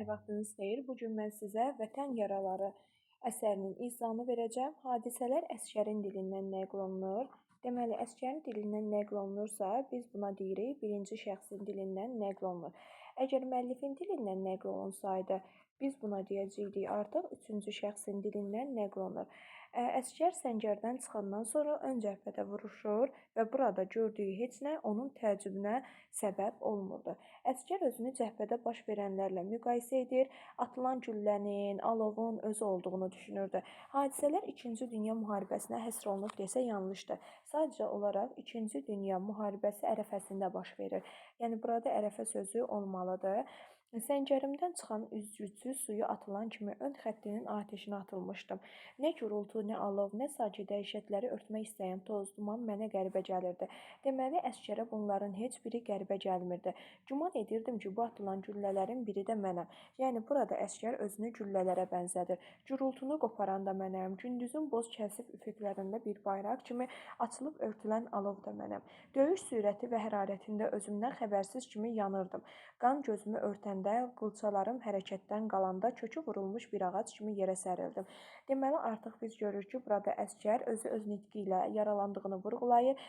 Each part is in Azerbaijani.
Hər vaxtınız xeyir. Bu gün mən sizə Vətən Yaraları əsərinin izahını verəcəm. Hadisələr əsgərin dilindən nəql olunur. Deməli, əsgərin dilindən nəql olunursa, biz buna deyirik birinci şəxsin dilindən nəql olunur. Əgər müəllifin dilindən nəql olunsaydı, biz buna deyəcəkdik artıq üçüncü şəxsin dilindən nəql olunur. Əsgər səngərdən çıxandan sonra ön cəbhədə vuruşur və burada gördüyü heç nə onun təəccübünə səbəb olmurdu. Əsgər özünü cəbhədə baş verənlərlə müqayisə edir, atılan güllənin, alovun özü olduğunu düşünürdü. Hadisələr 2-ci Dünya müharibəsinə həsr olunub desə yanlışdır. Sadəcə olaraq 2-ci Dünya müharibəsi ərəfəsində baş verir. Yəni burada ərəfə sözü olmalıdır. Səngərimdən çıxan üzgüçü suyu atılan kimi ön xəttinin atəşinə atılmışdım. Nə gurultu, nə alov, nə sanki dəhşətləri örtmək istəyən toz, duman mənə qəribə gəlirdi. Deməli, əsgərə bunların heç biri qəribə gəlmirdi. Güman edirdim ki, bu atılan güllələrin biri də mənəm. Yəni, burada əsgər özünü güllələrə bənzədir. Gurultunu qoparan da mənəm. Gündüzün boz kəsif üfüqlərində bir bayraq kimi açılıb örtülən alov da mənəm. Döyüş sürəti və hərarətində özümdən xəbərsiz kimi yanırdım. Qan gözümü örtəndə, qılçalarım hərəkətdən qalanda kökü vurulmuş bir ağac kimi yerə sərildim. Deməli, artıq biz görürük ki, burada əsgər öz nitqi ilə yaralandığını vurğulayır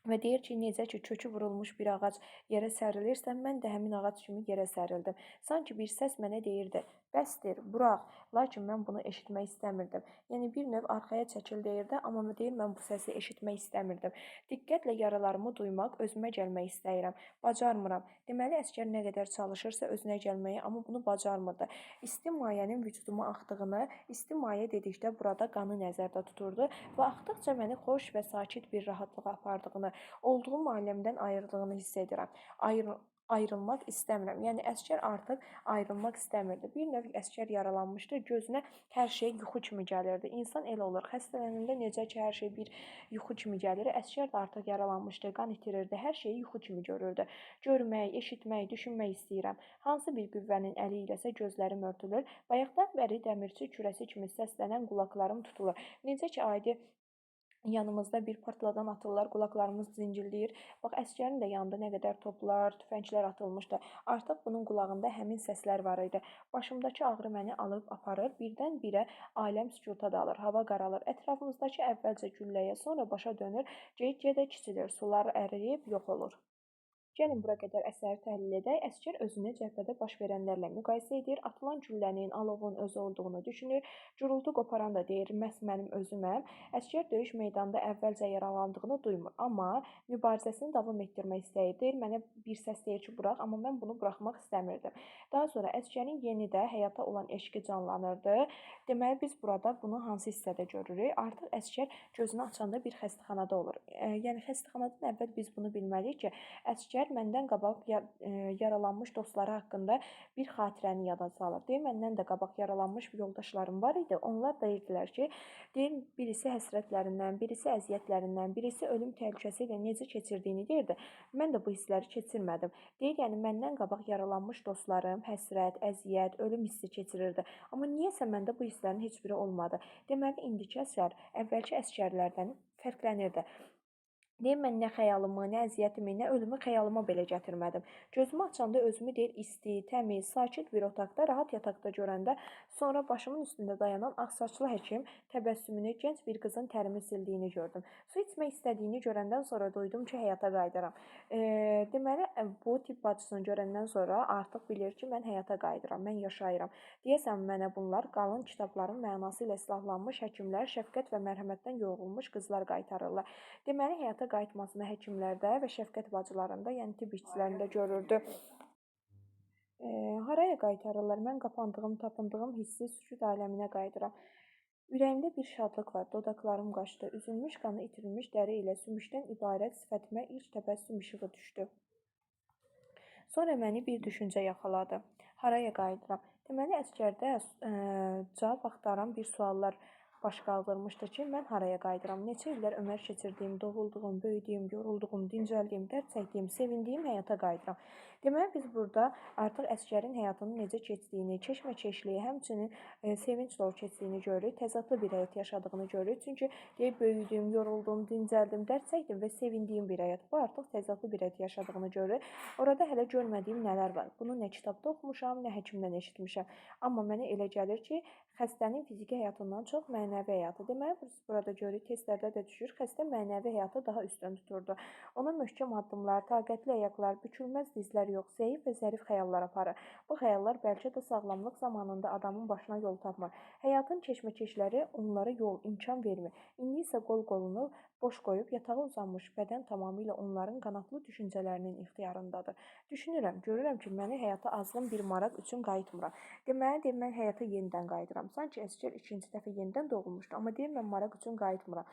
və deyir ki, necə ki, kökü vurulmuş bir ağac yerə sərilirsə, mən də həmin ağac kimi yerə sərildim. Sanki bir səs mənə deyirdi, bəsdir, burax, lakin mən bunu eşitmək istəmirdim. Yəni, bir növ arxaya çəkil deyirdi, amma deyir, mən bu səsi eşitmək istəmirdim. Diqqətlə yaralarımı duymaq, özümə gəlmək istəyirəm, bacarmıram. Deməli, əsgər nə qədər çalışırsa özünə gəlməyi, amma bunu bacarmırdı. İsti mayənin vücuduma axdığını, isti mayə dedikdə burada qanı nəzərdə tuturdu və axdıqca məni xoş və sakit bir rahatlıq apardığını, olduğum aləmdən ayırdığını hiss edirəm. Ayrılmaq istəmirəm. Yəni, əsgər artıq ayrılmaq istəmirdi. Bir növ əsgər yaralanmışdı, gözünə hər şey yuxu kimi gəlirdi. İnsan elə olur, xəstələnəndə necə ki, hər şey bir yuxu kimi gəlir. Əsgər də artıq yaralanmışdı, qan itirirdi, hər şeyi yuxu kimi görürdü. Görmək, eşitmək, düşünmək istəyirəm. Hansı bir qüvvənin əli iləsə gözlərim örtülür. Bayaqdan bəri dəmirçi kürəsi kimi səslənən qulaqlarım tutulur. Necə ki, adi yanımızda bir partladan atırlar, qulaqlarımız zincirləyir. Bax, əsgərin də yanında nə qədər toplar, tüfənglər atılmışdı. Artıq bunun qulağında həmin səslər var idi. Başımdakı ağrı məni alıb aparır, birdən-birə aləm sükuta dalır, hava qaralır. Ətrafımızdakı əvvəlcə gülləyə, sonra başa dönür, get-gedə kiçilir, sular əriyib yox olur. Gəlin bura qədər əsəri təhlil edək. Əsgər özünü cəbhədə baş verənlərlə müqayisə edir, atılan güllənin, alovun özü olduğunu düşünür, gurultu qoparan da deyir, məhz mənim özüməm. Əsgər döyüş meydanında əvvəlcə yaralandığını duymur, amma mübarizəsini davam etdirmək istəyir. Deyir, mənə bir səs deyir ki, burax, amma mən bunu buraxmaq istəmirdim. Daha sonra əsgərin yeni də həyata olan eşqi canlanırdı. Deməli, biz burada bunu hansı hissədə görürük? Artıq əsgər gözünü açanda bir xəstəxanada olur. Yəni, xəstəxanadan əvvəl biz bunu bilməliyik ki, əsgər məndən qabaq yaralanmış dostları haqqında bir xatirəni yada salır. Deyir, məndən də qabaq yaralanmış yoldaşlarım var idi. Onlar da deyirdilər ki, deyir, birisi həsrətlərindən, birisi əziyyətlərindən, birisi ölüm təhlükəsi ilə necə keçirdiyini deyirdi. Mən də bu hissləri keçirmədim. Deyir, yəni məndən qabaq yaralanmış dostlarım həsrət, əziyyət, ölüm hissi keçirirdi. Amma niyəsə məndə bu hisslərin heç biri olmadı. Deməli, indiki əsgər əvvəlki əsgərlərdən fərqlənirdi. Deyir, mən nə xəyalımı, nə əziyyətimi, nə ölümü xəyalıma belə gətirmədim. Gözümü açanda özümü deyir, isti, təmiz, sakit bir otaqda, rahat yataqda görəndə, sonra başımın üstündə dayanan ağsaçlı həkim təbəssümünü, gənc bir qızın tərimi sildiyini gördüm. Su içmək istədiyini görəndən sonra duydum ki, həyata qayıdıram. Deməli, bu tibb bacısını görəndən sonra artıq bilir ki, mən həyata qayıdıram, mən yaşayıram. Deyəsən mənə bunlar qalın kitabların mənası ilə silahlanmış həkimlər, şəfqət və mərhəmətdən yorulmuş qızlar qaytarırlar. Deməli, həyata qayıtmasını həkimlərdə və şəfqət bacılarında, yəni tibb işçilərində görürdü. Haraya qaytarırlar? Mən qapandığım, tapındığım hissi sükut aləminə qayıdıram. Ürəyimdə bir şadlıq var, dodaqlarım qaşdı, üzülmüş, qanı itirilmiş dəri ilə sümükdən ibarət sifətimə ilk təbəssüm işığı düşdü. Sonra məni bir düşüncə yaxaladı. Haraya qayıdıram? Deməli, əsgərdə cavab axtaran bir suallar baş qaldırmışdı ki, mən haraya qayıdıram? Neçə illər ömər keçirdiyim, doğulduğum, böyüdüyüm, yorulduğum, dincəldiyim, dərd çəkdiyim, sevindiyim həyata qayıdıram. Deməli, biz burada artıq əsgərin həyatının necə keçdiyini, keşməkeşliyi, həmçinin sevinc dolu keçdiyini görürük. Təzadlı bir həyat yaşadığını görürük. Çünki deyir, böyüdüm, yoruldum, dincəldim, dərd çəkdim və sevindiyim bir həyat. Bu artıq təzadlı bir həyat yaşadığını görürük. Orada hələ görmədiyim nələr var. Bunu nə kitabda oxumuşam, nə həkimdən eşitmişəm. Amma mənə elə gəlir ki, xəstənin fiziki həyatından çox mənəvi həyatı. Deməli, biz burada görürük, testlərdə də düşür, xəstə mənəvi həyatı daha üstün tuturdu. Ona möhkəm addımlar, taqətli ayaqlar, bükülməz dizlər yox, zəif və zərif xəyallar aparır. Bu xəyallar bəlkə də sağlamlıq zamanında adamın başına yol tapmır. Həyatın keşməkeşləri onlara yol, imkan vermir. İndi isə qol-qolunu boş qoyub yatağa uzanmış bədən tamamilə onların qanadlı düşüncələrinin ixtiyarındadır. Düşünürəm, görürəm ki, məni həyata azğın bir maraq üçün qayıtmıram. Deməli, mən həyata yenidən qayıdıram. Sanki əsgər ikinci dəfə yenidən doğulmuşdu, amma deyir, mən maraq üçün qayıtmıram.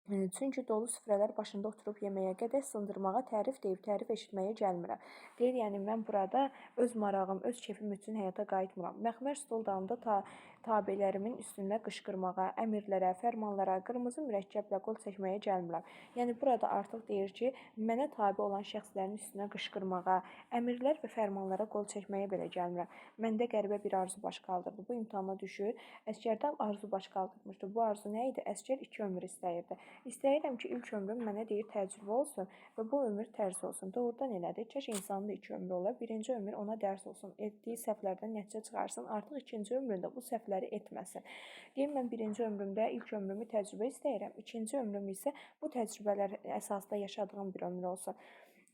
Çünki dolu süfrələr başında oturub yeməyə, qədəh sındırmağa, tərif deyib tərif eşitməyə gəlmirəm. Deyir, yəni mən burada öz marağım, öz keyfim üçün həyata qayıtmıram. Məxmər stol dalında tabələrimin üstündə qışqırmağa, əmrlərə, fərmanlara, qırmızı mürəkkəblə qol çəkməyə gəlmirəm. Yəni burada artıq deyir ki, mənə tabe olan şəxslərin üstünə qışqırmağa, əmrlər və fərmanlara qol çəkməyə belə gəlmirəm. Məndə qəribə bir arzu baş qaldırdı. Bu imtahana düşür. Əsgərdən arzu baş qaldırmışdı. Bu arzu nə idi? Əsgər 2 ömür istəyirdi. İstəyirəm ki, ilk ömrüm mənə deyir təcrübə olsun və bu ömür tərs olsun. Doğrudan elədir. Kaş insanın da 2 ömrü ola. Birinci ömür ona dərs olsun. Etdiyi səhvlərdən nəticə çıxarsın. Artıq ikinci ömründə bu səhvləri etməsin. Deyim, mən birinci ömrümdə ilk ömrümü təcrübə istəyirəm. İkinci ömrüm isə bu təcrübələr əsasında yaşadığım bir ömür olsun.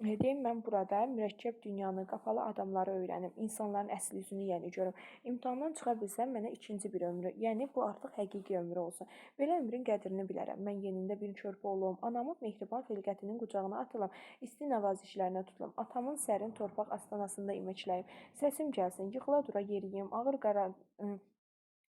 Deyim, mən burada mürəkkəb dünyanı, qapalı adamları öyrənim, insanların əsl üzünü yəni görüm. İmtahandan çıxa bilsəm mənə ikinci bir ömrü, yəni bu artıq həqiqi ömrü olsun. Belə ömrün qədrini bilərəm. Mən yenində bir körpə olum, anamın mehriban xilqətinin qucağına atılım, isti nəvazişlərinə tutulum, atamın sərin torpaq astanasında iməkləyim, səsim gəlsin, yıxıla dura yeriyim,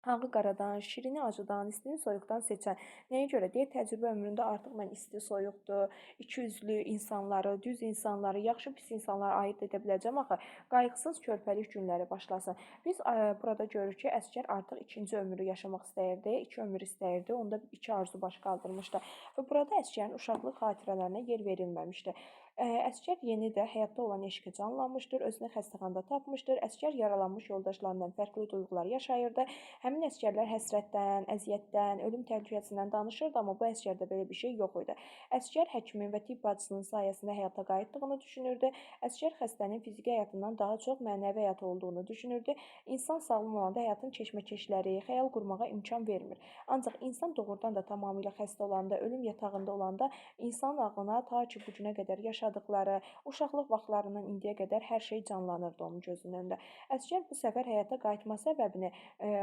Ağı qaradan, şirini acıdan, istini soyuqdan seçən. Nəyə görə? Deyir, təcrübə ömründə artıq mən isti, soyuqdur, ikiyüzlü insanları, düz insanları, yaxşı pis insanları ayırt edə biləcəm axı. Qayğısız körpəlik günləri başlasın. Biz burada görürük ki, əsgər artıq ikinci ömrü yaşamaq istəyirdi, 2 ömür istəyirdi, onda 2 arzu baş qaldırmışdı. Və burada əsgərin uşaqlıq xatirələrinə yer verilməmişdi. Əsgər yeni də həyatda olan eşqi canlanmışdır, özünü xəstəxanada tapmışdır. Əsgər yaralanmış yoldaşlarından fərqli duyğular yaşayırdı. Həmin əsgərlər həsrətdən, əziyyətdən, ölüm təhlükəsindən danışırdı, amma bu əsgərdə belə bir şey yox idi. Əsgər həkimin və tibb bacısının sayəsində həyata qayıtdığını düşünürdü. Əsgər xəstənin fiziki həyatından daha çox mənəvi həyat olduğunu düşünürdü. İnsan sağlam olanda həyatın keşməkeşləri, xəyal qurmağa imkan vermir. Ancaq insan doğrudan da tamamilə xəstə olanda, ölüm yatağında olanda insanın ağlına ta ki bu günə qədər yaşadıqları, uşaqlıq vaxtlarından indiyə qədər hər şey canlanırdı onun gözünün önündə. Əsgər bu səfər həyata qayıtma səbəbini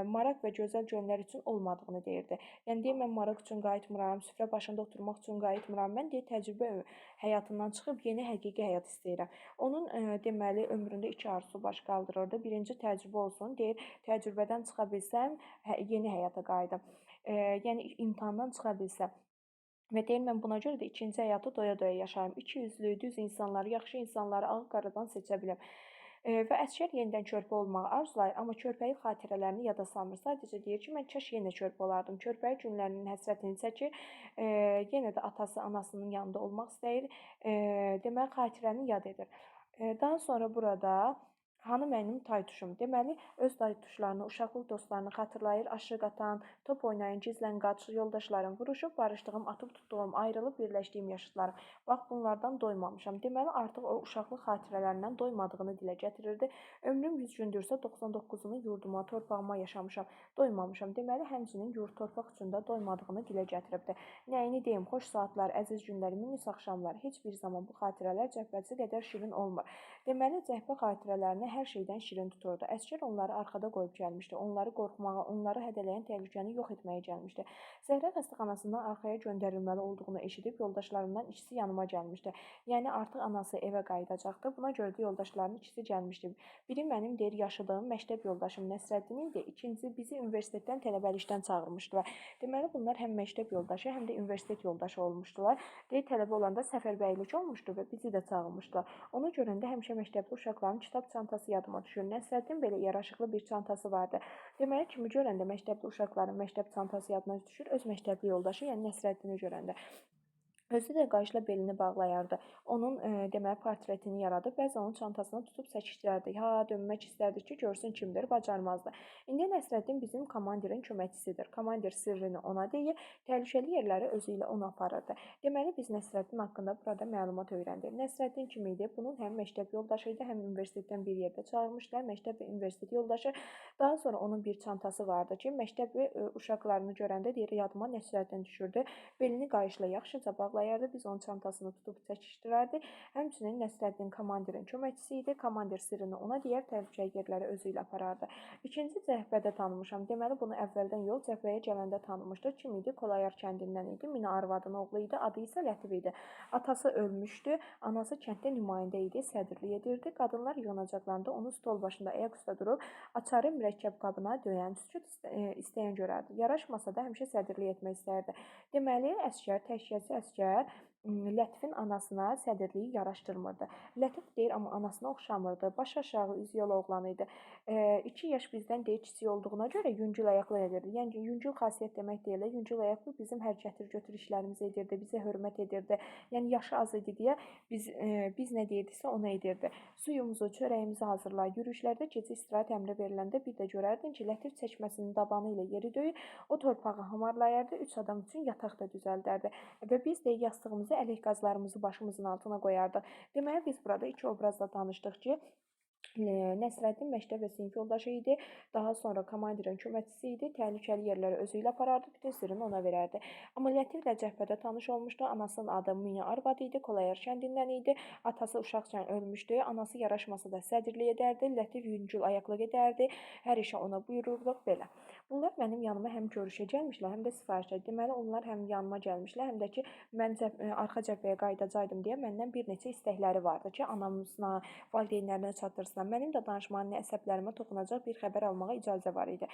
maraq və gözəl gönüllər üçün olmadığını deyirdi. Yəni deyir, mən maraq üçün qayıtmıram, süfrə başında oturmaq üçün qayıtmıram. Mən deyir, təcrübə həyatından çıxıb yeni həqiqi həyat istəyirəm. Onun deməli ömründə 2 arzusu baş qaldırırdı. Birinci təcrübə olsun, deyir, təcrübədən çıxa bilsəm, yeni həyata qayıdım. Yəni imtahandan çıxa bilsəm. Və deyir, mən buna görə də ikinci həyatı doya-doya yaşayım. İkiyüzlü, düz insanları, yaxşı insanları ağı-qaradan seçə biləm. Və əsgər yenidən körpə olmağı arzulayır, amma körpəlik xatirələrini yada salmır. Sadəcə deyir ki, mən kaş yenə körpə olardım. Körpəlik günlərinin həsrətini çəkir, yenə də atası, anasının yanında olmaq istəyir. Deməli, xatirəni yad edir. Daha sonra burada hanı mənim taytuşum? Deməli, öz taytuşlarını, uşaqlıq dostlarını xatırlayır, aşıq atan, top oynayın, gizlən qaç, yoldaşlarım, vuruşub barışdığım, atıb tutduğum, ayrılıb birləşdiyim yaşıtlarım. Bax, bunlardan doymamışam. Deməli, artıq o uşaqlıq xatirələrindən doymadığını dilə gətirirdi. Ömrüm 100 gündürsə 99-unu yurduma, torpağıma yaşamışam, doymamışam. Deməli, həmçinin yurd, torpaq üçün də doymadığını dilə gətiribdi. Nəyini deyim, xoş saatlar, əziz günlər, münis axşamlar, heç bir zaman bu xatirələr cəhbəsi qədər şirin olmur. Deməli, cəhbə xatirələrini hər şeydən şirin tuturdu. Əsgər onları arxada qoyub gəlmişdi. Onları qorxmağa, onları hədələyən təhlükəni yox etməyə gəlmişdi. Zəhra xəstəxanasından arxaya göndərilməli olduğunu eşidib yoldaşlarından ikisi yanıma gəlmişdi. Yəni artıq anası evə qayıdacaqdı. Buna görə də yoldaşlarının ikisi gəlmişdi. Biri mənim deyir yaşadığım məktəb yoldaşım Nəsrəddin idi. İkincisi bizi universitetdən tələbəlikdən çağırmışdılar. Deməli bunlar həm məktəb yoldaşı, həm də universitet yoldaşı olmuşdular. Deyir tələbə olanda səfərbəylik olmuşdu və bizi də çağırmışdılar. Onu görəndə həmişə məktəbli uşaqların kitab çantası yadıma düşür. Nəsrəddin belə yaraşıqlı bir çantası vardı. Deməli, kimi görəndə məktəbli uşaqların məktəb çantası yadına düşür, öz məktəbli yoldaşı, yəni Nəsrəddini görəndə. Özü də qayışla belini bağlayardı. Onun deməli portretini yaradıb, bəzən onun çantasına tutub çəkişdirərdi. Ha, dönmək istərdi ki, görsün kimdir, bacarmazdı. İndi Nəsrəddin bizim komandirin köməkçisidir. Komandir sirrini ona deyir, təhlükəli yerləri özü ilə onu aparırdı. Deməli, biz Nəsrəddin haqqında burada məlumat öyrəndik. Nəsrəddin kim idi? Bunun həm məktəb yoldaşı idi, həm universitetdən bir yerdə çağırmışlar, məktəb və universitet yoldaşı. Daha sonra onun bir çantası vardı ki, məktəb və uşaqlarını görəndə deyir, yadıma Nəsrəddin düşürdü. Belini qayışla yaxşıca bağlayardı, biz onun çantasını tutub çəkişdirərdik. Həmçinin Nəsrəddin komandirin köməkçisi idi. Komandir sirrini ona deyər, təhlükəli yerləri özü ilə aparardı. İkinci cəhbədə tanımışam. Deməli, bunu əvvəldən yox, cəhbəyə gələndə tanımışdı. Kim idi? Kolayar kəndindən idi. Mina arvadının oğlu idi. Adı isə Lətif idi. Atası ölmüşdü. Anası kənddə nümayəndə idi. Sədrlik edirdi. Qadınlar yığınacaqlarında onu stol başında ayaq üstə durub açarı mürəkkəb qabına döyən, sükut istəyən görərdi. Yaraşmasa da həmişə sədrlik etmək istərdi. Deməli, əsgər, təşkilçi əsgər Lətifin anasına sədrliyi yaraşdırmırdı. Lətif deyir, amma anasına oxşamırdı. Baş aşağı üzyol oğlan idi. 2 yaş bizdən deyir kiçik olduğuna görə yüngül ayaqlı edirdi. Yəni yüngül xasiyyət demək deyil, yüngül ayaqlı bizim hər gətir-götür işlərimizi edirdi, bizə hörmət edirdi. Yəni yaşı az idi deyə biz nə deyirdisə onu edirdi. Suyumuzu, çörəyimizi hazırlar. Yürüyüşlərdə gecə istirahət əmri veriləndə bir də görərdin ki, Lətif çəkməsinin dabanı ilə yeri döyür, o torpağı hamarlayardı, 3 adam üçün yataq da düzəldərdi və biz də yastığımızı, əleyh qazlarımızı başımızın altına qoyardıq. Deməli, biz burada 2 obrazla tanışdıq ki, Nəsrəddin məktəb və sinif yoldaşı idi. Daha sonra komandirin köməkçisi idi. Təhlükəli yerləri özü ilə aparardı, bütün sirrini ona verərdi. Amma Lətiflə cəhbədə tanış olmuşdu. Anasının adı Mina arvadı idi, Kolayar kəndindən idi. Atası uşaqkən ölmüşdü. Anası yaraşmasa da sədrlik edərdi. Lətif yüngül ayaqlı gedərdi. Hər işə ona buyururduq belə. Bunlar mənim yanıma həm görüşə gəlmişlər, həm də sifarişə. Deməli, onlar həm yanıma gəlmişlər, həm də ki, mən arxa cəbhəyə qayıdacaqdım deyə məndən bir neçə istəkləri vardı ki, anamızla, valideynlərinə çatdırsınlar. Mənim də danışmanın əsəblərimə toxunacaq bir xəbər almağa icazə var idi.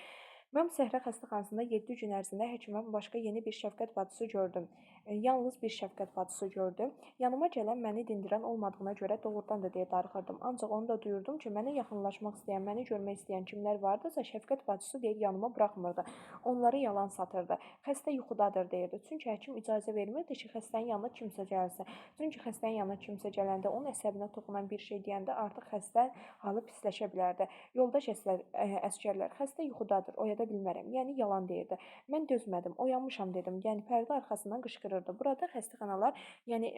Mən Səhra xəstəxanasında 7 gün ərzində həkimdən başqa yeni bir şəfqət bacısı gördüm. Yalnız bir şəfqət bacısı gördüm. Yanıma gələn məni dindirən olmadığına görə doğrudan da deyə darıxırdım. Ancaq onu da duyurdum ki, mənə yaxınlaşmaq istəyən, məni görmək istəyən kimlər vardısa, şəfqət bacısı deyir yanıma buraxmırdı. Onları yalan satırdı. Xəstə yuxudadır deyirdi. Çünki həkim icazə vermirdi ki, xəstənin yanına kimsə gəlsin. Çünki xəstənin yanına kimsə gələndə onun əsəbinə toxunan bir şey deyəndə artıq xəstə halı pisləşə bilərdi. Yoldaş əsgərlər, xəstə yuxudadır, oyada bilmərəm. Yəni yalan deyirdi. Mən dözmədim, oyanmışam dedim. Yəni pərdə arxasından qışqırırdı. Burada xəstəxanalar, yəni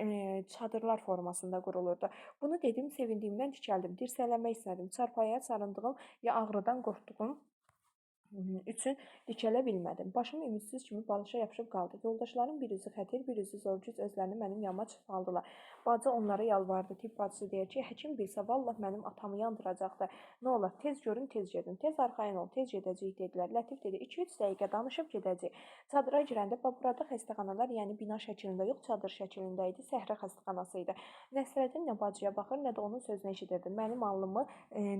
çadırlar formasında qurulurdu. Bunu dedim, sevindiyimdən dikəldim. Dirsələmək istədim. Çarpayıya sarındığım ya ağrıdan qorxduğum üçün dikələ bilmədim. Başım ümidsiz kimi balışa yapışıb qaldı. Yoldaşlarım bir üzü xətir, bir üzü zorcuz özlərini mənim yanıma çıxaldılar. Bacı onlara yalvardı. Tibb bacısı deyir ki, həkim bilsə vallah mənim atamı yandıracaqdı. Nə olar, tez görün, tez gedin. Tez arxayın ol, tez gedəcəyik dedilər. Lətif dedi, 2-3 dəqiqə danışıb gedəcəyik. Çadıra girəndə burada xəstəxanalar, yəni bina şəklində yox, çadır şəklində idi. Səhra xəstəxanası idi. Nəsrəddin nə bacıya baxır, nə də onun sözünü eşidirdi. Mənim alnımı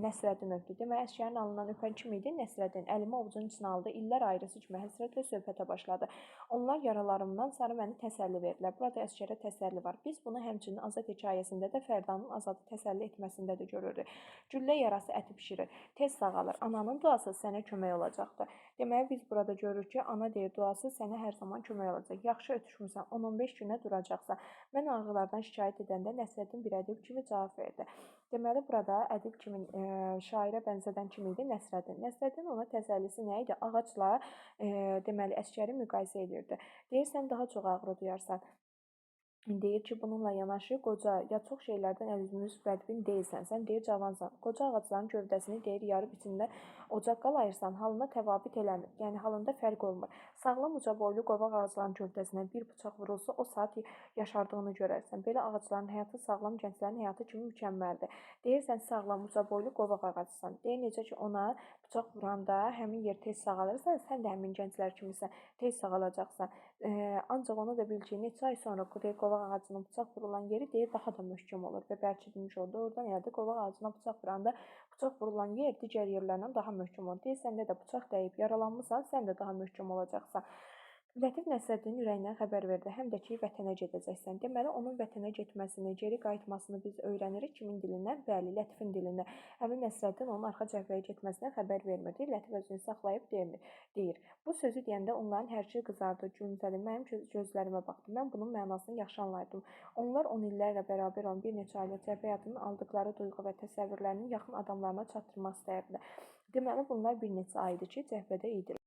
Nəsrəddin öpdü. Demək, əsgərin alnından öpən kim idi? Nəsrəddin. Əlimi ovucun içinə aldı. İllər ayrısı kimi həsrətlə söhbətə başladı. Onlar yaralarımdan sarı məni təsəlli verdilər. Burada əsgərə təsəlli var. Biz bunu həmçinin Azad hekayəsində də Fərdanın Azadı təsəlli etməsində də görürük. Güllə yarası əti bişirir. Tez sağalır. Ananın duası sənə kömək olacaqdır. Deməli, biz burada görürük ki, ana deyir, duası sənə hər zaman kömək olacaq. Yaxşı ötüşmüsən, 10-15 günə duracaqsan. Mən ağrılardan şikayət edəndə Nəsrəddin bir ədib kimi cavab verdi. Deməli, burada ədib kimi şairə bənzədən kim idi? Nəsrəddin. Nəsrəddin ona təsəllisi nə idi? Ağacla deməli, əsgəri müqayisə edirdi. Deyirsən, daha çox ağrı duyarsan. Deyir ki, bununla yanaşı qoca, ya çox şeylərdən əl-üzünüz bədbin deyilsən, sən deyir cavansan. Qoca ağacların gövdəsini deyir yarıb içində ocaq qalayırsan, halına təvabit eləmir. Yəni halında fərq olmur. Sağlam uca boylu qovaq ağacların gövdəsinə bir bıçaq vurulsa, o saat yaşardığını görərsən. Belə ağacların həyatı sağlam gənclərin həyatı kimi mükəmməldir. Deyirsən sağlam uca boylu qovaq ağacısan. Deyir necə ki ona bıçaq vuranda həmin yer tez sağalırsa, sən də həmin gənclər kimisən, tez sağalacaqsan. Ancaq onu da bil ki, neçə ay sonra qovaq ağacının bıçaq vurulan yeri deyir daha da möhkəm olur və bərkidilmiş olur. Oradan yəni qovaq ağacına bıçaq vuranda bıçaq vurulan yer digər yerlərdən daha möhkəm olur. Deyir səndə də bıçaq dəyib yaralanmısan, sən də daha möhkəm olacaqsan. Lətif Nəsrəddinin ürəyindən xəbər verdi, həm də ki, vətənə gedəcəksən. Deməli, onun vətənə getməsini, geri qayıtmasını biz öyrənirik kimin dilindən? Bəli, Lətifin dilindən. Həmin Nəsrəddin onun arxa cəbhəyə getməsinə xəbər vermirdi. Lətif özünü saxlayıb deyir. Bu sözü deyəndə onların hərçi qızardı, gülümsədi. Mənim gözlərimə baxdı. Mən bunun mənasını yaxşı anlayırdım. Onlar 10 illərlə bərabər olan bir neçə aylıq cəbhə həyatının aldıqları duyğu və təsəvvürlərini yaxın adamlarına çatdırmaq istəyirdilər. Deməli, bunlar bir neçə aydır ki, cəbhədə idilər.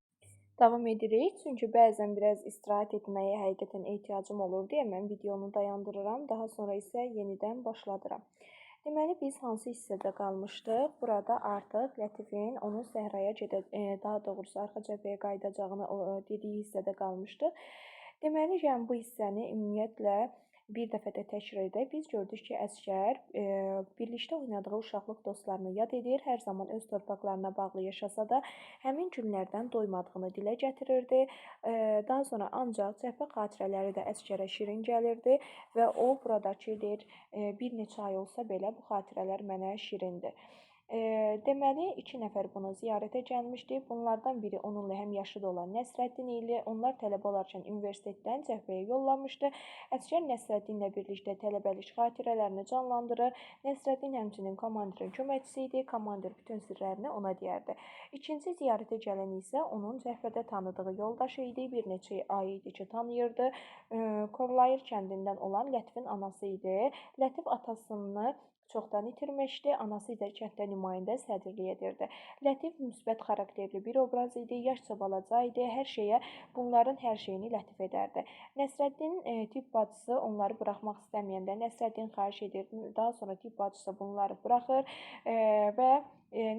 Davam edirik. Çünki bəzən biraz istirahət etməyə həqiqətən ehtiyacım olur deyə mən videonu dayandırıram. Daha sonra isə yenidən başladıram. Deməli, biz hansı hissədə qalmışdıq? Burada artıq Lətifin onun səhraya daha doğrusu arxa cəbhəyə qayıdacağını dediyi hissədə qalmışdıq. Deməli, yəni bu hissəni ümumiyyətlə bir dəfə də təkrar edək. Biz gördük ki, əsgər birlikdə oynadığı uşaqlıq dostlarını yad edir. Hər zaman öz torpaqlarına bağlı yaşasa da, həmin günlərdən doymadığını dilə gətirirdi. Daha sonra ancaq cəbhə xatirələri də əsgərə şirin gəlirdi və o buradakı deyir, bir neçə ay olsa belə bu xatirələr mənə şirindir. Deməli, 2 nəfər bunu ziyarətə gəlmişdi. Bunlardan biri onunla həmyaşıd olan Nəsrəddin idi. Onlar tələbə olarkən universitetdən cəbhəyə yollanmışdı. Əsgər Nəsrəddinlə birlikdə tələbəlik xatirələrini canlandırır. Nəsrəddin həmçinin komandirin köməkçisi idi. Komandir bütün sirlərini ona deyərdi. İkinci ziyarətə gələn isə onun cəbhədə tanıdığı yoldaşı idi. Bir neçə ay idi ki, tanıyırdı. Korlayır kəndindən olan Lətifin anası idi. Lətif atasını çoxdan itirmişdi. Anası isə kənddə nümayəndə sədrlik edirdi. Lətif müsbət xarakterli bir obraz idi. Yaşca balaca idi. Bunların hər şeyini Lətif edərdi. Nəsrəddin tibb bacısı onları buraxmaq istəməyəndə Nəsrəddin xahiş edir. Daha sonra tibb bacısı bunları buraxır və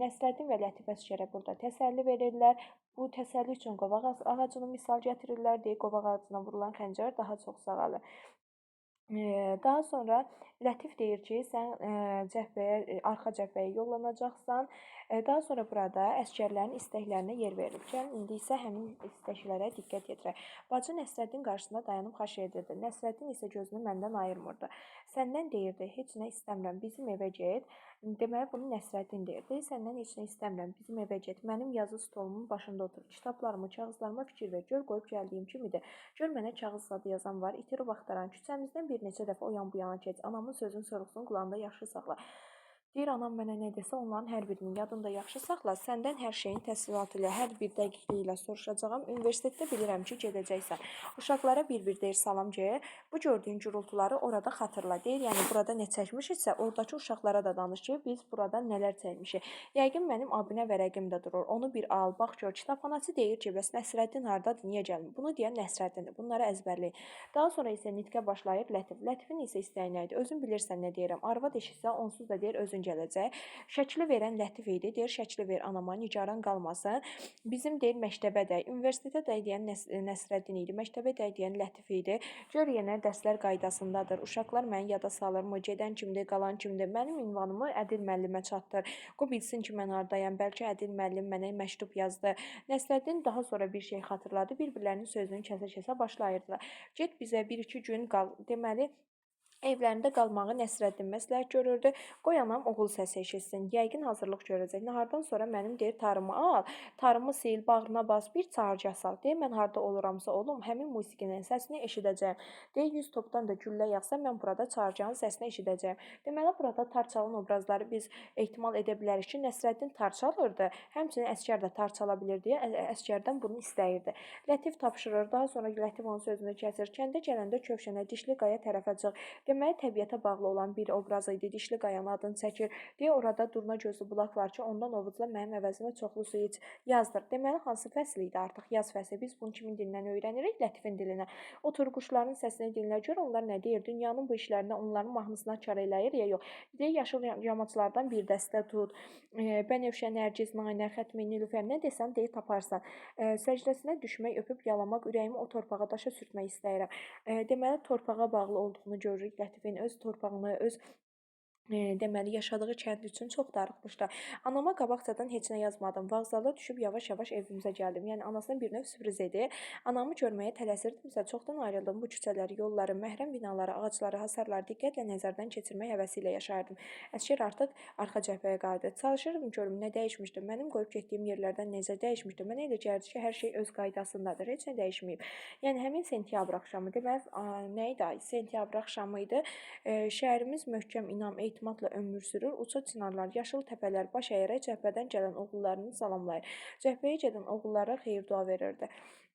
Nəsrəddin və Lətif əsgərə burada təsəlli verirlər. Bu təsəlli üçün qovaq ağacını misal gətirirlər. Deyir, qovaq ağacına vurulan xəncər daha çox sağalır. Daha sonra Lətif deyir ki, sən arxa cəbhəyə yollanacaqsan. Daha sonra burada əsgərlərin istəklərinə yer verilib. Gəlin, indi isə həmin istəklərə diqqət yetirək. Bacı Nəsrəddin qarşısında dayanıb xahiş edirdi. Nəsrəddin isə gözünü məndən ayırmırdı. Səndən deyirdi, heç nə istəmirəm, bizim evə get. Deməli, bunu Nəsrəddin deyirdi. Səndən heç nə istəmirəm, bizim evə get. Mənim yazı stolumun başında otur. Kitablarımı, kağızlarıma fikir ver. Gör, qoyub gəldiyim kimidir. Gör, mənə kağız zadı yazan var. İtirib axtaran. Küçəmizdən bir neçə dəfə o yan bu yana keç. Anamın sözünü sorğusun, qulağında yaxşı saxla. Deyir, anam mənə nə desə onların hər birinin yadında yaxşı saxla. Səndən hər şeyin təfsilatı ilə, hər bir dəqiqliyi ilə soruşacağam. Universitetdə bilirəm ki, gedəcəksən. Uşaqlara bir-bir deyir salam gəyə. Bu gördüyün gürültuları orada xatırla. Deyir, yəni burada nə çəkmişiksə, oradakı uşaqlara da danış ki, biz burada nələr çəkmişik. Yəqin mənim abunə vərəqim də durur. Onu bir al, bax gör. Kitabxanaçı deyir ki, bəs Nəsrəddin hardadır, niyə gəlmir? Bunu deyən Nəsrəddindir. Bunları əzbərləyin. Daha sonra isə nitqə başlayır Lətif. Lətifin isə istəyi nə idi? Özün bilirsən nə deyirəm. Arvad eşitsə, onsuz da deyir özün gələcək. Şəkli verən Lətif idi. Deyir, şəkli ver anama, nigaran qalmasın. Bizim deyir məktəbə də, universitetə də deyən Nəsrəddin idi. Məktəbə də deyən Lətif idi. Gör yenə dərslər qaydasındadır. Uşaqlar məni yada salırmı? Gedən kimdir, qalan kimdir? Mənim ünvanımı Ədil müəllimə çatdır. O bilsin ki, mən hardayam. Bəlkə Ədil müəllim mənə məktub yazdı. Nəsrəddin daha sonra bir şey xatırladı. Bir-birlərinin sözünü kəsə-kəsə başlayırdılar. Get bizə 1-2 gün qal. Deməli, evlərində qalmağı Nəsrəddin məsləhət görürdü. Qoy anam oğul səsi eşitsin. Yəqin hazırlıq görəcək. Nahardan sonra mənim deyir tarımı al, tarımı sil, bağrına bas, bir çağırca sal. Deyir, mən harda oluramsa olum, həmin musiqinin səsini eşidəcəyəm. Deyir, 100 topdan da güllə yağsa mən burada çağırcanın səsini eşidəcəyəm. Deməli, burada tar çalan obrazları biz ehtimal edə bilərik ki, Nəsrəddin tar çalırdı. Həmçinin əsgər də tar çala bilir deyə əsgərdən bunu istəyirdi. Lətif tapşırır. Daha sonra Lətif onun sözünü kəsir. Kəndə gələndə Kövşənə Dişli qaya tərəf açıq. Deməli, təbiətə bağlı olan bir obraz idi. Dişli qayanın adını çəkir. Deyə orada durna gözlü bulaq var ki, ondan ovucla mənim əvəzimə çoxlu su iç yazdır. Deməli, hansı fəsil idi artıq? Yaz fəsli. Biz bunu kimin dilindən öyrənirik? Lətifin dilindən. O turquşların səsini dinlə gör, onlar nə deyir? Dünyanın bu işlərinə onların mahnısına kar eləyir ya yox. Deyir, yaşıl yamaçlardan bir dəstə tut. Bənövşə, Nərgiz, Nainə, Xətmi, Nilüfər nə desən deyir taparsan. Səcdəsinə düşmək, öpüb yalamaq, ürəyimi o torpağa daşa sürtmək istəyirəm. Deməli, torpağa bağlı olduğunu görürük. Lətifin öz torpağını, öz Deməli, yaşadığı kənd üçün çox darıxmışdı. Anama qabaqcadan heç nə yazmadım. Vağzala düşüb yavaş-yavaş evimizə gəldim. Yəni anasına bir növ sürpriz idi. Anamı görməyə tələsirdimsə, çoxdan ayrıldım. Bu küçələri, yolları, məhrəm binaları, ağacları, hasarları diqqətlə nəzərdən keçirmək həvəsi ilə yaşayırdım. Əsgər artıq arxa cəbhəyə qayıdı. Çalışırdım görüm nə dəyişmişdi. Mənim qoyub getdiyim yerlərdən necə dəyişmişdi. Mənə elə gəldi ki, hər şey öz qaydasındadır. Heç nə dəyişməyib. Yəni həmin sentyabr axşamı, deməli, nə idi ay? Sentyabr axşamı idi. Şəhərimiz möhkəm inam, etimadla ömür sürür. Uca çinarlar, yaşıl təpələr baş əyərək cəbhədən gələn oğullarını salamlayır. Cəbhəyə gedən oğullara xeyir-dua verirdi.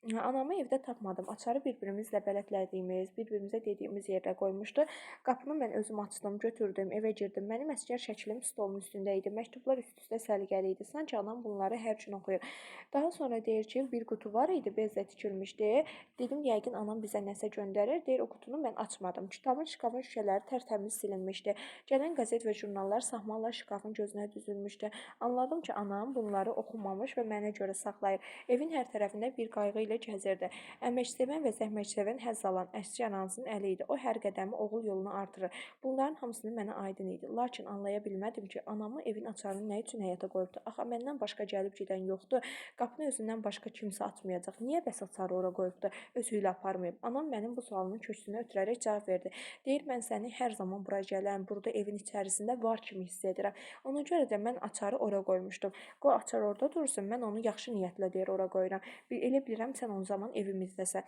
Anamı evdə tapmadım. Açarı bir-birimizlə bələdlədiyimiz, bir-birimizə dediyimiz yerdə qoymuşdu. Qapını mən özüm açdım, götürdüm, evə girdim. Mənim əsgər şəklim stolun üstündə idi. Məktublar üst-üstə səliqəli idi. Sanki anam bunları hər gün oxuyur. Daha sonra deyir ki, bir qutu var idi, bezlə tikilmişdi. Dedim, yəqin anam bizə nəsə göndərir. Deyir, o qutunu mən açmadım. Kitabın şkafın şüşələri tərtəmiz silinmişdi. Gələn qəzet və jurnallar sahmanla şkafın gözünə düzülmüşdü. Anladım ki, anam bunları oxumamış və mənə görə saxlayır. Evin hər tərəfində bir qayğı ilə gəzirdi. Əməksevən və zəhmətsevən həzz alan əsgər anasının əli idi. O hər qədəmi oğul yolunu artırır. Bunların hamısını mənə aydın idi. Lakin anlaya bilmədim ki, anamı evin açarını nə üçün həyata qoyubdu? Axı məndən başqa gəlib gedən yoxdur. Qapını özündən başqa kimsə açmayacaq. Niyə bəs açarı ora qoyubdu? Özü ilə aparmayıb. Anam mənim bu sualımın köksünü ötürərək cavab verdi. Deyir, mən səni hər zaman bura gələn, burada evin içərisində var kimi hiss edirəm. Ona görə də mən açarı ora qoymuşdum. Qoy açar orada dursun, mən onu yaxşı niyyətlə deyir ora qoyuram. Elə bilirəm sən o zaman evimizdəsən.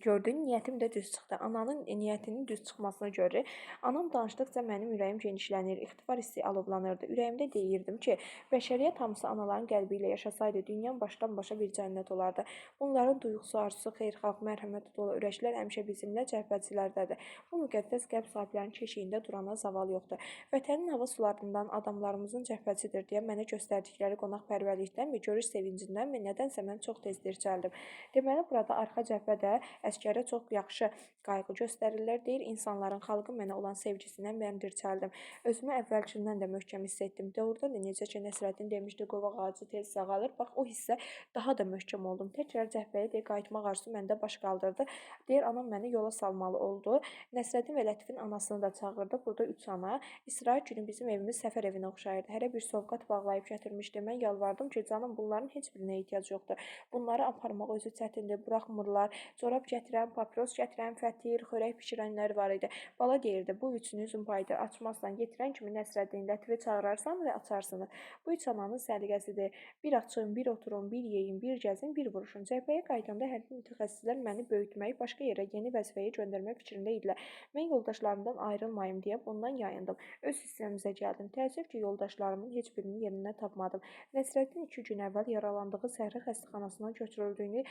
Gördün, niyyətim də düz çıxdı. Ananın niyyətinin düz çıxmasına görə anam danışdıqca mənim ürəyim genişlənir, ixtibar hissi alovlanırdı. Ürəyimdə deyirdim ki, bəşəriyyət hamısı anaların qəlbi ilə yaşasaydı, dünyam başdan başa bir cənnət olardı. Bunların duyğusu, arzusu, xeyirxah, mərhəmət dolu ürəklər həmişə bizimlə cəbhəçilərdədir. Bu müqəddəs qəlb sahiblərinin keşiyində durana zaval yoxdur. Vətənin hava sularından adamlarımızın cəbhəçidir deyə mənə göstərdikləri qonaqpərvərlikdən və görüş sevincindən nədənsə mən çox tez dirçəldim. Deməli, burada arxa cəbhədə əsgərə çox yaxşı qayğı göstərirlər. Deyir, insanların, xalqın mənə olan sevgisindən mən dirçəldim. Özümü əvvəlkindən də möhkəm hiss etdim. Doğrudan da necə ki, Nəsrəddin demişdi, qovaq ağacı tez sağalır. Bax, o hissə daha da möhkəm oldum. Təkrar cəbhəyə deyir, qayıtmaq arzusu məndə baş qaldırdı. Deyir, anam məni yola salmalı oldu. Nəsrəddin və Lətifin anasını da çağırdı. Burada 3 ana. İstirahət günü bizim evimiz səfər evinə oxşayırdı. Hərə bir sovqat bağlayıb gətirmişdi. Mən yalvardım ki, canım bunların heç birinə ehtiyac yoxdur. Bunları aparmaq özü çətindir, buraxmırlar. Corab gətirən, papiros gətirən, fətir, xörək bişirənlər var idi. Bala deyirdi, bu üçünüzün payıdır. Açmazsan, getirən kimi Nəsrəddin, Lətifi çağırarsan və açarsınız. Bu üç ananın səliqəsidir. Bir açın, bir oturun, bir yeyin, bir gəzin, bir vuruşun. Cəbhəyə qayıdanda hərbi mütəxəssislər məni böyütmək, başqa yerə yeni vəzifəyə göndərmək fikrində idilər. Mən yoldaşlarımdan ayrılmayım deyə bundan yayındım. Öz hissəmizə gəldim. Təəssüf ki, yoldaşlarımın heç birinin yerindən tapmadım. Nəsrəddin 2 gün əvvəl yaralandığı Səhra xəstəxanasına götürüldüyünü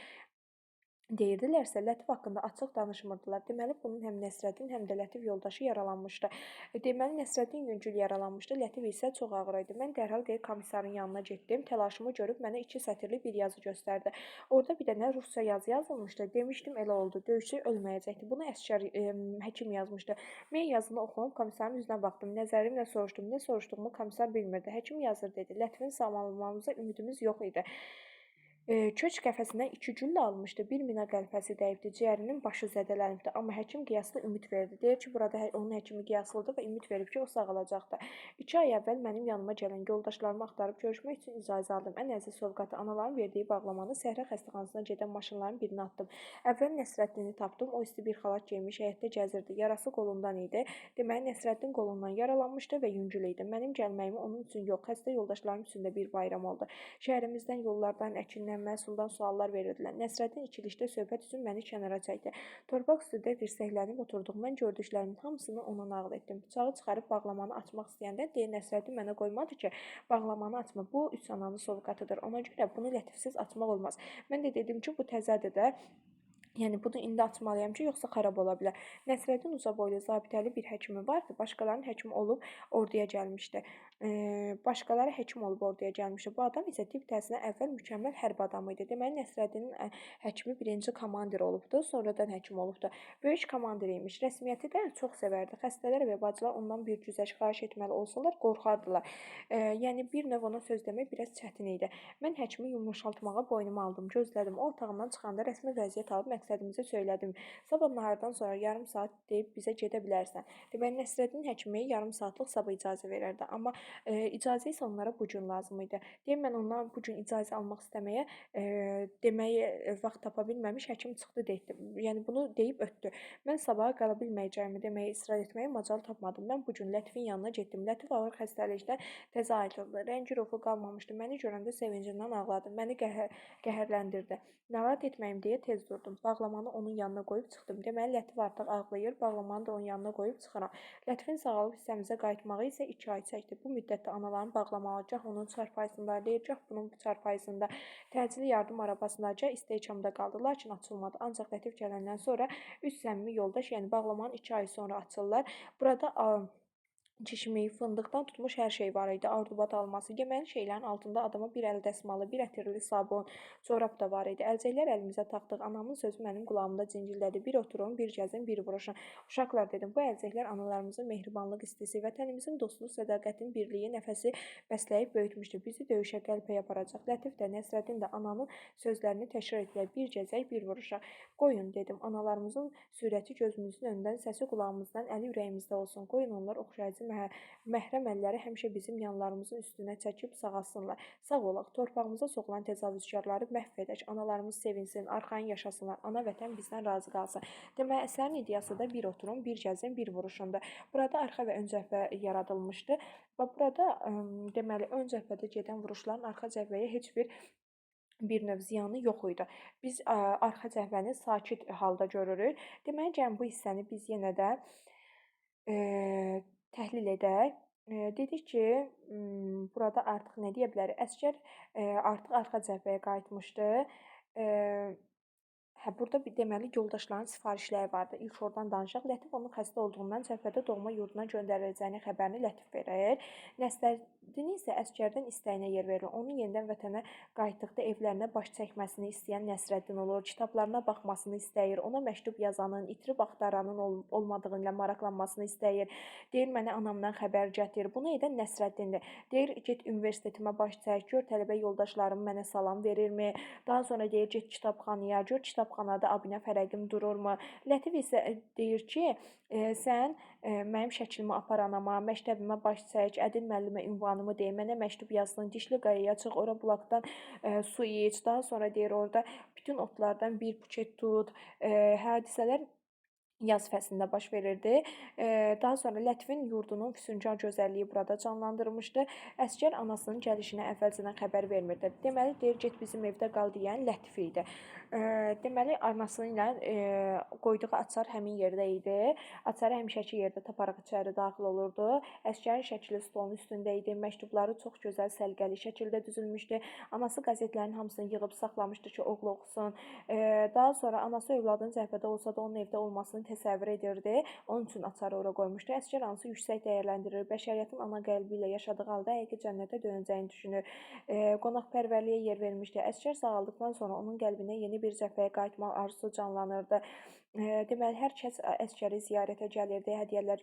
deyirdilərsə, Lətif haqqında açıq danışmırdılar. Deməli, bunun həm Nəsrəddin, həm də Lətif yoldaşı yaralanmışdı. Deməli, Nəsrəddin yüngül yaralanmışdı, Lətif isə çox ağır idi. Mən dərhal deyir, komissarın yanına getdim. Təlaşımı görüb mənə 2 sətirli bir yazı göstərdi. Orada bir dənə rusca yazı yazılmışdı. Demişdim, elə oldu. Döyüşçü ölməyəcəkdi. Bunu əsgər həkim yazmışdı. Mən yazını oxuyub komissarın üzünə baxdım. Nəzərimlə soruşdum. Nə soruşduğumu komissar bilmirdi. Həkim yazır dedi. Lətifin sağlamlamamıza ümidimiz yox idi. Köç qəfəsindən 2 güllə almışdı. Bir mina qəlpəsi dəyibdi. Ciyərinin başı zədələnibdi. Amma həkim qiyaslı ümid verdi. Deyir ki, burada onun həkimi qiyaslıdır və ümid verib ki, o sağalacaqdı. 2 ay əvvəl mənim yanıma gələn yoldaşlarımı axtarıb görüşmək üçün icazə aldım. Ən əziz sovqatı anaların verdiyi bağlamanı Səhra xəstəxanasına gedən maşınların birinə atdım. Əvvəl Nəsrəddini tapdım. O isti bir xalat geymiş həyətdə gəzirdi. Yarası qolundan idi. Deməli, Nəsrəddin qolundan yaralanmışdı və yüngül idi. Mənim gəlməyimi onun üçün yox, xəstə yoldaşlarım üçün də bir bayram oldu. Şəhərimizdən, yollardan, əkindən, məhsuldan suallar verirdilər. Nəsrəddin ikilikdə söhbət üçün məni kənara çəkdi. Torpaq üstündə dirsəklənib oturduq. Mən gördüklərimin hamısını ona nağıl etdim. Bıçağı çıxarıb bağlamanı açmaq istəyəndə deyə Nəsrəddin mənə qoymadı ki, bağlamanı açma. Bu üç ananın sovqatıdır. Ona görə bunu lətifsiz açmaq olmaz. Mən də dedim ki, bu təzədir də. Yəni bunu indi açmalıyam ki, yoxsa xarab ola bilər. Nəsrəddin ucaboylu, zabitəli bir həkimi vardı. Başqalarının həkimi olub orduya gəlmişdi. Başqaları həkim olub orduya gəlmişdi. Bu adam isə tibb təhsilinə əvvəl mükəmməl hərb adamı idi. Deməli, Nəsrəddinin həkimi birinci komandir olubdu, sonradan həkim olubdu. Böyük komandir imiş. Rəsmiyyəti də çox sevərdi. Xəstələr və bacılar ondan bir güzəşt xahiş etməli olsalar, qorxardılar. Yəni bir növ ona söz demək biraz çətin idi. Mən həkimi yumuşaltmağa boynumu aldım, gözlədim. O otağından çıxanda rəsmi vəziyyət alıb məqsədimizi söylədim. Sabah nahardan sonra yarım saat deyib bizə gedə bilərsən. Deməli, Nəsrəddin həkimi yarım saatlıq sabah icazə verərdi. Amma icazə isə onlara bu gün lazım idi. Deyim, mən ondan bu gün icazə almaq istəməyə vaxt tapa bilməmiş, həkim çıxdı dedi. Yəni bunu deyib ötdü. Mən sabaha qala bilməyəcəyimi deməyə israr etməyə macal tapmadım. Mən bu gün Lətifin yanına getdim. Lətif ağır xəstəlikdən təzə ayrıldı. Rəngi ruhu qalmamışdı. Məni görəndə sevincindən ağladı. Məni qəhərləndirdi. Narahat etməyim deyə tez durdum. Bağlamanı onun yanına qoyub çıxdım. Deməli, Lətif artıq ağlayır. Bağlamanı da onun yanına qoyub çıxıram. Lətifin sağalıb hissəmizə qayıtmağı isə 2 ay çəkdi. Bu müddətdə anaların bağlamağı gah onun çarpayısında, gah bunun çarpayısında, təcili yardım arabasındaca istehkamda qaldı. Lakin açılmadı. Ancaq Lətif gələndən sonra 3 səmimi yoldaş, yəni bağlamanın 2 ay sonra açırlar. Burada çişimi, fındıqdan tutmuş hər şey var idi. Ardubat alması, yeməli şeylərin altında adama bir əl dəsmalı, bir ətirli sabun, corab da var idi. Əlcəklər əlimizə taxdıq. Anamın sözü mənim qulağımda cincildədi. Bir oturun, bir gəzin, bir vuruşun. Uşaqlar dedim, bu əlcəklər analarımızın mehribanlıq istisi, vətənimizin dostluq, sədaqətin birliyi nəfəsi bəsləyib böyütmüşdü. Bizi döyüşə, qəlpəyə aparacaq. Lətif də, Nəsrəddin də ananın sözlərini təkrar etdilər. Bir gəzək, bir vuruşaq. Qoyun dedim, analarımızın surəti gözümüzün önündən, səsi qulağımızdan, əli ürəyimizdə olsun. Qoyun onlar oxşayıcı məhrəm əlləri həmişə bizim yanlarımızın üstünə çəkib sağalsınlar. Sağ olaq, torpağımıza soxulan təcavüzkarları məhv edək, analarımız sevinsin, arxayın yaşasınlar, ana vətən bizdən razı qalsın. Deməli, əsərin ideyası da bir oturun, bir gəzin, bir vuruşundur. Burada arxa və ön cəbhə yaradılmışdı və burada deməli, ön cəbhədə gedən vuruşların arxa cəbhəyə heç bir növ ziyanı yox idi. Biz arxa cəbhəni sakit halda görürük. Deməli, gəlin bu hissəni biz yenə də təhlil edək. Dedik ki, burada artıq nə deyə bilərik? Əsgər artıq arxa cəbhəyə qayıtmışdı. Burada deməli yoldaşların sifarişləri vardı. İlk oradan danışaq. Lətif onun xəstə olduğundan cəbhədə doğma yurduna göndəriləcəyini xəbərini Lətif verir. Nəsrəddin isə əsgərdən istəyinə yer verir. Onun yenidən vətənə qayıtdıqda evlərinə baş çəkməsini istəyən Nəsrəddin olur. Kitablarına baxmasını istəyir. Ona məktub yazanın, itirib axtaranın olmadığı ilə maraqlanmasını istəyir. Deyir, mənə anamdan xəbər gətir. Bunu edən Nəsrəddindir. Deyir, get universitetimə baş çək, gör tələbə yoldaşlarım mənə salam verirmi? Daha sonra deyir, get kitabxanaya, gör kitabxanada abinə fərəqim dururmu? Lətif isə deyir ki, sən mənim şəklimi apar anama, məktəbimə baş çək, Ədil müəllimə ünvanımı de, mənə məktub yazsın, Dişli qayaya çıx, ora bulaqdan su iç. Daha sonra deyir, orada bütün otlardan bir buket tut. Hadisələr yaz fəslində baş verirdi. Daha sonra Lətifin yurdunun füsunkar gözəlliyi burada canlandırmışdı. Əsgər anasının gəlişinə əvvəlcədən xəbər vermirdi. Deməli, deyir, get bizim evdə qal deyən Lətif idi. Deməli, anası ilə qoyduğu açar həmin yerdə idi. Açarı həmişəki yerdə taparaq içəri daxil olurdu. Əsgərin şəkli stolun üstündə idi. Məktubları çox gözəl, səlqəli şəkildə düzülmüşdü. Anası qəzetlərin hamısını yığıb saxlamışdı ki, oğlu oxusun. Daha sonra anası övladının cəbhədə olsa da onun evdə olmasını təsəvvür edirdi. Onun üçün açarı ora qoymuşdu. Əsgər anası yüksək dəyərləndirir. Bəşəriyyətin ana qəlbi ilə yaşadığı halda həqiqi cənnətə dönəcəyini düşünür. Qonaqpərvərliyə yer vermişdi. Əsgər sağaldıqdan sonra onun qəlbinə yeni bir cəbhəyə qayıtmaq arzusu canlanırdı. Deməli, hər kəs əsgəri ziyarətə gəlirdi, hədiyyələr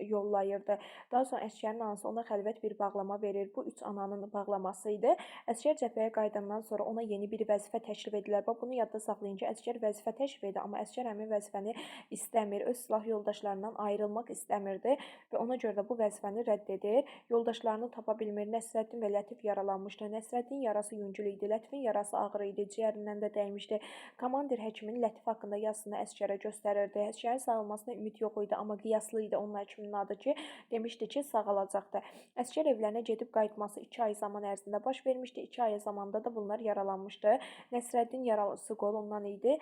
yollayırdı. Daha sonra əsgərin anası ona xəlvət bir bağlama verir. Bu 3 ananın bağlaması idi. Əsgər cəbhəyə qayıdandan sonra ona yeni bir vəzifə təklif edirlər. Bunu yadda saxlayın ki, əsgər vəzifə təklif edir, amma əsgər həmin vəzifəni istəmir. Öz silah yoldaşlarından ayrılmaq istəmirdi və ona görə də bu vəzifəni rədd edir. Yoldaşlarını tapa bilmir. Nəsrəddin və Lətif yaralanmışdı. Nəsrəddin yarası yüngül idi, Lətifin yarası ağır idi, ciyərindən də dəymişdi. Komandir həkimin Lətif haqqında yazısını əsgərə göstərirdi. Əsgərin sağalmasına ümid yox idi, amma qiyaslı idi onun həkiminin adı ki, demişdi ki, sağalacaqdı. Əsgər evlərinə gedib qayıtması 2 ay zaman ərzində baş vermişdi. 2 ay zamanda da bunlar yaralanmışdı. Nəsrəddin yaralısı qolundan idi.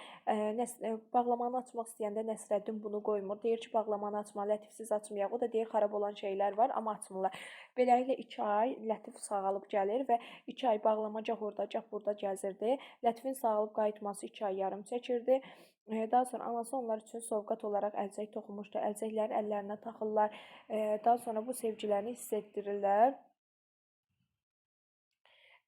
Bağlamanı açmaq istəyəndə Nəsrəddin bunu qoymur. Deyir ki, bağlamanı açma, Lətifsiz açmayaq. O da deyir, xarab olan şeylər var, amma açmırlar. Beləliklə 2 ay Lətif sağalıb gəlir və 2 ay bağlama gah orada, gah burada gəzirdi. Lətifin sağalıb qayıtması 2 ay yarım çəkirdi. Daha sonra anası onlar üçün sovqat olaraq əlcək toxumuşdu. Əlcəkləri əllərinə taxırlar. Daha sonra bu sevgilərini hiss etdirirlər.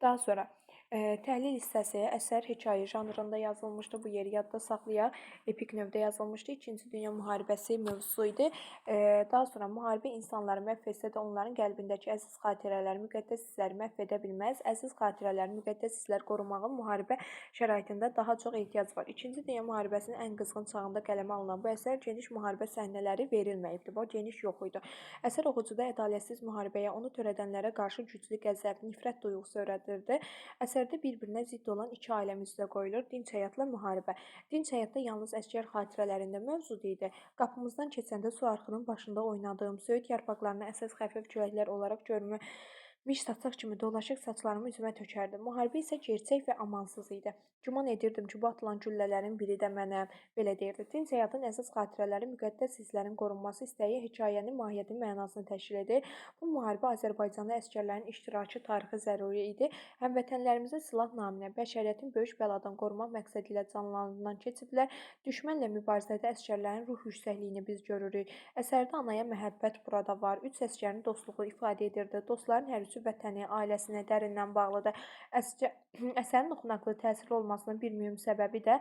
Daha sonra Təhlil hissəsi əsər hekayə janrında yazılmışdı. Bu yeri yadda saxlayaq. Epik növdə yazılmışdı. İkinci Dünya müharibəsi mövzusu idi. Daha sonra müharibə insanları məhv etsə də onların qəlbindəki əziz xatirələri, müqəddəs hissləri məhv edə bilməz. Əziz xatirələri, müqəddəs hisslər qorumağın müharibə şəraitində daha çox ehtiyac var. İkinci Dünya müharibəsinin ən qızğın çağında qələmə alınan bu əsər geniş müharibə səhnələri verilməyibdi. Bu geniş yox idi. Əsər oxucuda ədalətsiz müharibəyə, onu törədənlərə qarşı güclü qəzəb, nifrət duyğusu öyrədirdi. Əsərdə bir-birinə zidd olan iki aləm üzə qoyulur: dinc həyatla müharibə. Dinc həyatda yalnız əsgər xatirələrində mövcud idi. Qapımızdan keçəndə su arxının başında oynadığım, söyüd yarpaqlarını əsas xəfif küləklər olaraq görmüş saçaq kimi dolaşıq saçlarımı üzümə tökərdim. Müharibə isə gerçək və amansız idi. Güman edirdim ki, bu atılan güllələrin biri də mənəm. Belə deyirdi. Dinc həyatın əsas xatirələri, müqəddəs hisslərin qorunması istəyi hekayənin mahiyyətini, mənasını təşkil edir. Bu müharibə Azərbaycanda əsgərlərin iştirakı tarixi zəruri idi. Həmvətənlərimizi silah naminə bəşəriyyətin böyük bəladan qorumaq məqsədi ilə canlarından keçiblər. Düşmənlə mübarizədə əsgərlərin ruh yüksəkliyini biz görürük. Əsərdə anaya məhəbbət burada var. Üç əsgərin dostluğu ifadə edirdi. Dostların hər üçü vətəni, ailəsinə dərindən bağlıdır. Əsərin oxunaqlı, təsirli olmasının bir mühüm səbəbi də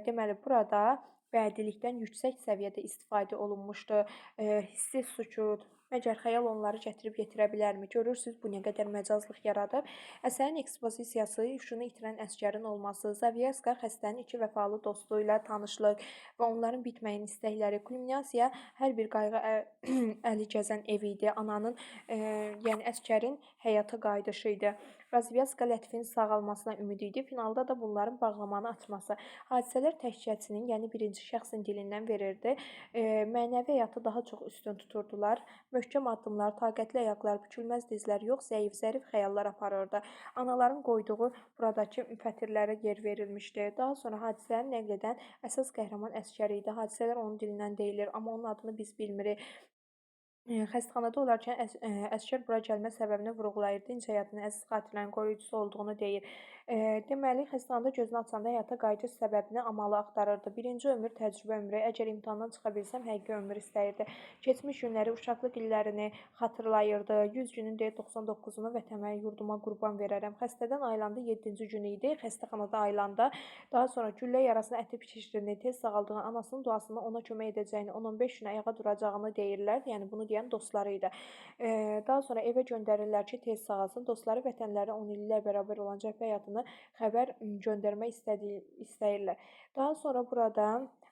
deməli burada bədilikdən yüksək səviyyədə istifadə olunmuşdu. Hissi sükut, məgər xəyal onları gətirib yetirə bilərmi? Görürsüz, bu nə qədər məcazlıq yaradıb. Əsərin ekspozisiyası, huşunu itirən əsgərin olması, Zavyaska xəstənin iki vəfalı dostu ilə tanışlıq və onların bitməyən istəkləri, kulminasiya hər bir qayğı əli gəzən ev idi. Ananın, yəni əsgərin həyata qayıdışı idi. Razvyaska Lətifin sağalmasına ümid idi. Finalda da bunların bağlamanı açması. Hadisələr təkcəsinin, yəni birinci şəxsin dilindən verirdi. Mənəvi həyatı daha çox üstün tuturdular. Möhkəm addımlar, taqətli ayaqlar, bükülməz dizlər yox, zəif, zərif xəyallar aparırdı. Anaların qoyduğu buradakı fətirlərə yer verilmişdi. Daha sonra hadisələri nəql edən əsas qəhrəman əsgər idi. Hadisələr onun dilindən deyilir, amma onun adını biz bilmirik. Xəstəxanada olarkən əsgər bura gəlmə səbəbini vurğulayır. Dinc həyatının əziz xatirələrin qoruyucusu olduğunu deyir. Deməli, xəstəxanada gözünü açanda həyata qayıdış səbəbini, amalı axtarırdı. Birinci ömür təcrübə ömrü. Əgər imtahandan çıxa bilsəm, həqiqi ömür istəyirdi. Keçmiş günləri, uşaqlıq illərini xatırlayırdı. 100 günün deyir 99-unu vətənə, yurduma qurban verərəm. Xəstədən ayılanda 7-ci günü idi. Xəstəxanada ayılanda daha sonra güllə yarasına əti pişirdiyini, tez sağaldığını, anasının duasını ona kömək edəcəyini, 10-15 gün ayağa duracağını deyirlər. Yəni bunu deyən dostları idi. Daha sonra evə göndərirlər ki, tez sağalsın. Dostları vətənləri 10 illər bərabər olan cəbhə həyatını xəbər göndərmək istəyirlər. Daha sonra burada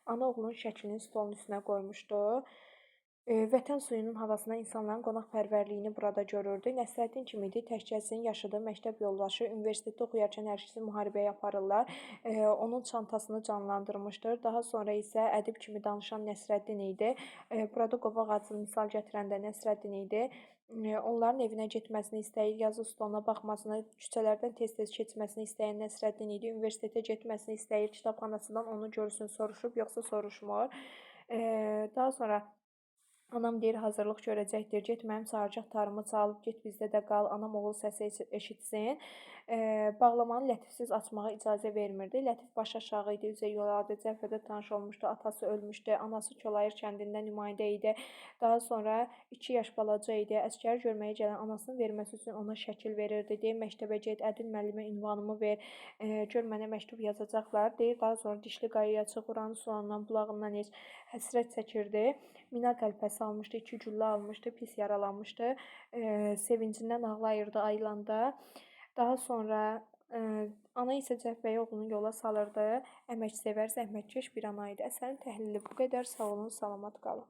ana oğlunun şəklini stolun üstünə qoymuşdu. Vətən suyunun havasına insanların qonaqpərvərliyini burada görürdü. Nəsrəddin kim idi? Təkcəsinin yaşadığı məktəb yoldaşı, universitetdə oxuyarkən hər ikisi müharibəyə aparırlar. Onun çantasını canlandırmışdır. Daha sonra isə ədib kimi danışan Nəsrəddin idi. Burada qovaq ağacını misal gətirən də Nəsrəddin idi. Onların evinə getməsini istəyir, yazı stoluna baxmasını, küçələrdən tez-tez keçməsini istəyən Nəsrəddin idi. Universitetə getməsini istəyir, kitabxanasından onu görsün, soruşub, yoxsa soruşmur. Daha sonra anam deyir, hazırlıq görəcəkdir. Get mənim sarıcaq tarımı çalıb, get bizdə də qal, anam oğul səsi eşitsin. Bağlamanı Lətifsiz açmağa icazə vermirdi. Lətif baş aşağı idi, üzə yol aldı. Cəbhədə tanış olmuşdu, atası ölmüşdü, anası Kolayır kəndində nümayəndə idi. Daha sonra 2 yaş balaca idi. Əsgəri görməyə gələn anasının verməsi üçün ona şəkil verirdi. Deyir, məktəbə get, Ədil müəllimə ünvanımı ver, gör mənə məktub yazacaqlar. Deyir, daha sonra dişli qayaya çıx, Quranın sularından, bulağından iç, həsrət çəkirdi. Mina qəlpəsi almışdı, 2 güllə almışdı, pis yaralanmışdı. Sevincindən ağlayırdı ayılanda. Daha sonra ana isə cəbhəyə oğlunu yola salırdı. Əməksevər, zəhmətkeş bir ana idi. Əsərin təhlili bu qədər. Sağ olun, salamat qalın.